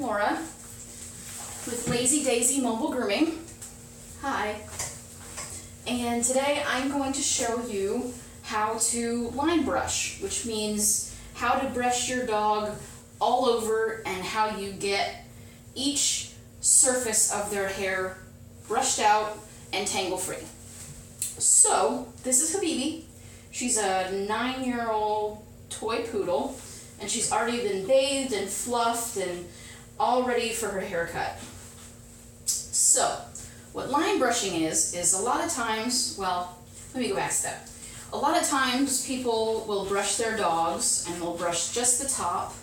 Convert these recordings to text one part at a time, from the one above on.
Laura with Lazy Daisy Mobile Grooming. Hi. And today I'm going to show you how to line brush, which means how to brush your dog all over and how you get each surface of their hair brushed out and tangle-free. So, this is Habibi. She's a 9-year-old toy poodle, and she's already been bathed and fluffed and all ready for her haircut. So, what line brushing is a lot of times, well, let me go back a step. A lot of times people will brush their dogs and they'll brush just the top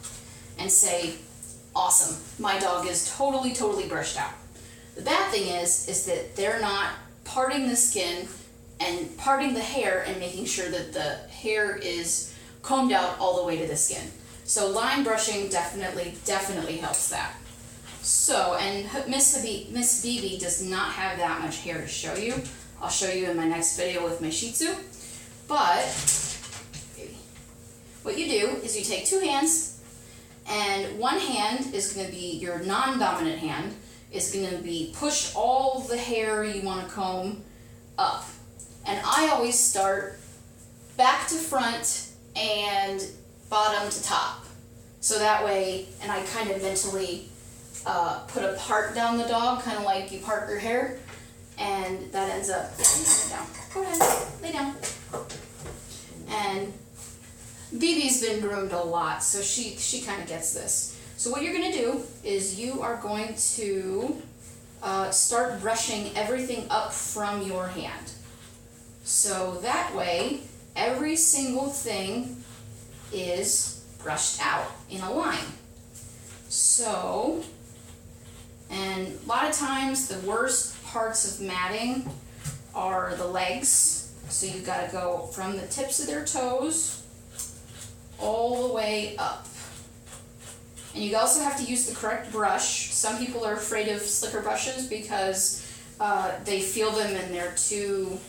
and say, awesome, my dog is totally brushed out. The bad thing is that they're not parting the skin and parting the hair and making sure that the hair is combed out all the way to the skin. So line brushing definitely helps that. So, and Miss Bibi does not have that much hair to show you. I'll show you in my next video with my Shih Tzu. But what you do is you take two hands, and one hand is going to be your non-dominant hand, is going to be push all the hair you want to comb up. And I always start back to front and bottom to top. So that way, and I kind of mentally put a part down the dog, kind of like you part your hair, and that ends up lay down. Go ahead, lay down. And Bibi's been groomed a lot, so she kind of gets this. So what you're going to do is you are going to start brushing everything up from your hand. So that way, every single thing is brushed out in a line. So, and a lot of times the worst parts of matting are the legs. So you got to go from the tips of their toes all the way up. And you also have to use the correct brush. Some people are afraid of slicker brushes because they feel them and they're too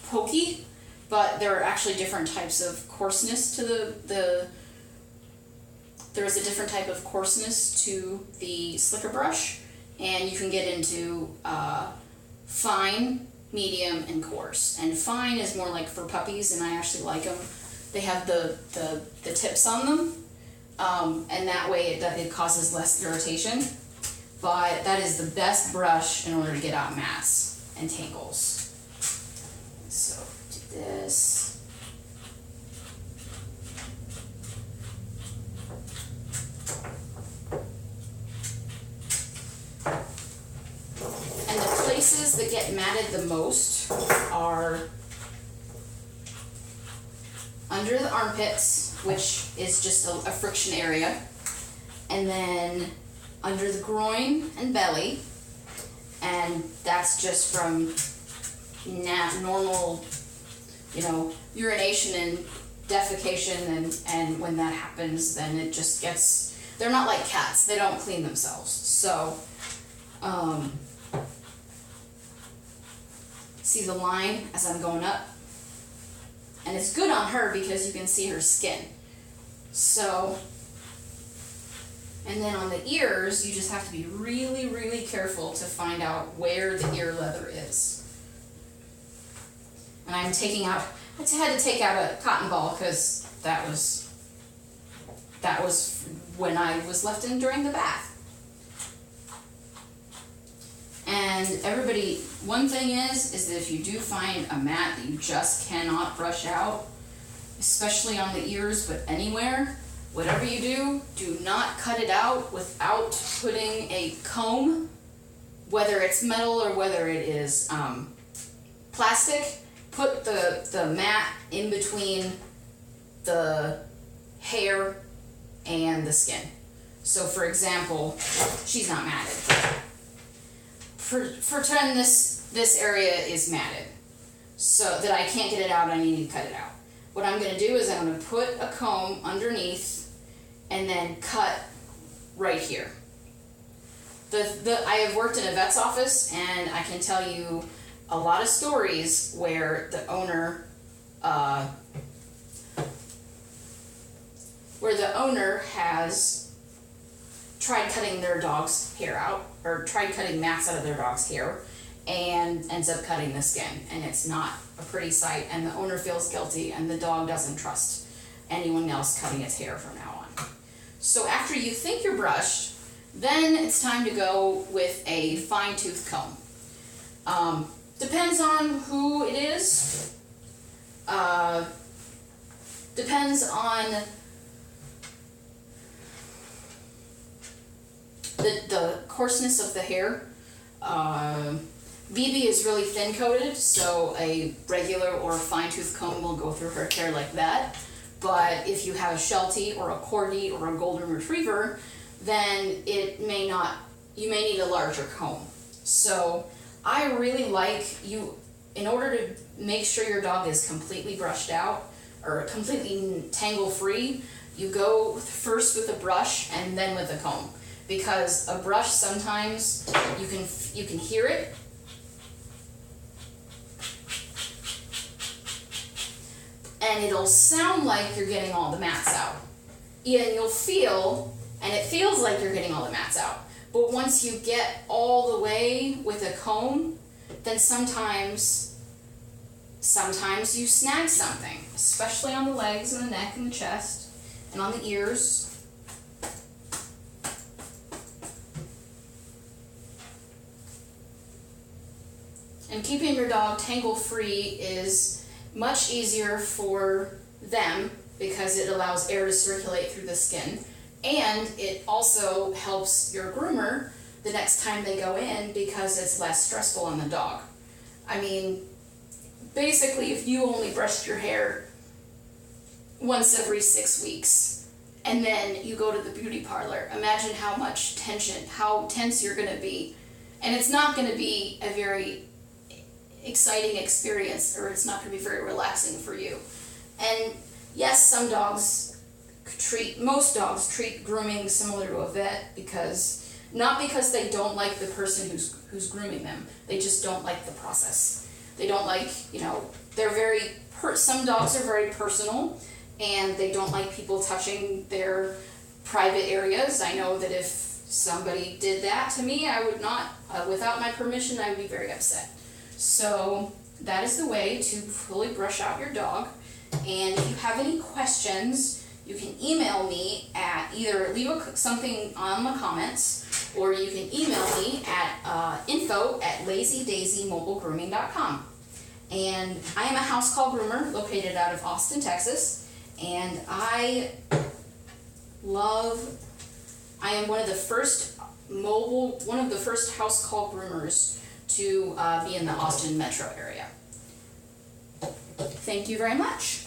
pokey, but there are actually different types of coarseness to there's a different type of coarseness to the slicker brush, and you can get into fine, medium, and coarse. And fine is more like for puppies, and I actually like them. They have the tips on them, and that way it causes less irritation. But that is the best brush in order to get out mats and tangles. So do this. And the places that get matted the most are under the armpits, which is just a friction area, and then under the groin and belly, and that's just from normal, urination and defecation, and when that happens, then it just gets, they're not like cats, they don't clean themselves. So, see the line as I'm going up? And it's good on her because you can see her skin. So, and then on the ears, you just have to be really careful to find out where the ear leather is. And I had to take out a cotton ball because that was when I was left in during the bath. And everybody, one thing is that if you do find a mat that you just cannot brush out, especially on the ears, but anywhere, whatever you do not cut it out without putting a comb, whether it's metal or whether it is plastic. Put the mat in between the hair and the skin. So for example, she's not matted. Pretend this area is matted, so that I can't get it out, I need to cut it out. What I'm going to do is I'm going to put a comb underneath and then cut right here. I have worked in a vet's office, and I can tell you a lot of stories where the owner has tried cutting their dog's hair out, or tried cutting mats out of their dog's hair, and ends up cutting the skin, and it's not a pretty sight, and the owner feels guilty, and the dog doesn't trust anyone else cutting its hair from now on. So after you think you're brushed, then it's time to go with a fine-tooth comb. Depends on who it is. Depends on the coarseness of the hair. BB is really thin coated, so a regular or a fine-tooth comb will go through her hair like that. But if you have a Sheltie or a Corgi or a Golden Retriever, then you may need a larger comb. So I really like in order to make sure your dog is completely brushed out or completely tangle free, you go first with a brush and then with a comb. Because a brush, sometimes you can hear it, and it'll sound like you're getting all the mats out. And you'll feel, and it feels like you're getting all the mats out. But once you get all the way with a comb, then sometimes you snag something, especially on the legs and the neck and the chest and on the ears. And keeping your dog tangle-free is much easier for them because it allows air to circulate through the skin, and it also helps your groomer the next time they go in because it's less stressful on the dog. I mean, basically, if you only brushed your hair once every 6 weeks and then you go to the beauty parlor, imagine how tense you're going to be. And it's not going to be a very exciting experience, or it's not going to be very relaxing for you. And yes, most dogs treat grooming similar to a vet, not because they don't like the person who's grooming them, they just don't like the process. They don't like, some dogs are very personal, and they don't like people touching their private areas. I know that if somebody did that to me, I would not, without my permission, I would be very upset. So that is the way to fully brush out your dog. And if you have any questions, you can email me at either leave something on the comments, or you can email me at info@lazydaisymobilegrooming.com. And I am a house call groomer located out of Austin, Texas, and I am one of the first house call groomers to be in the Austin metro area. Thank you very much.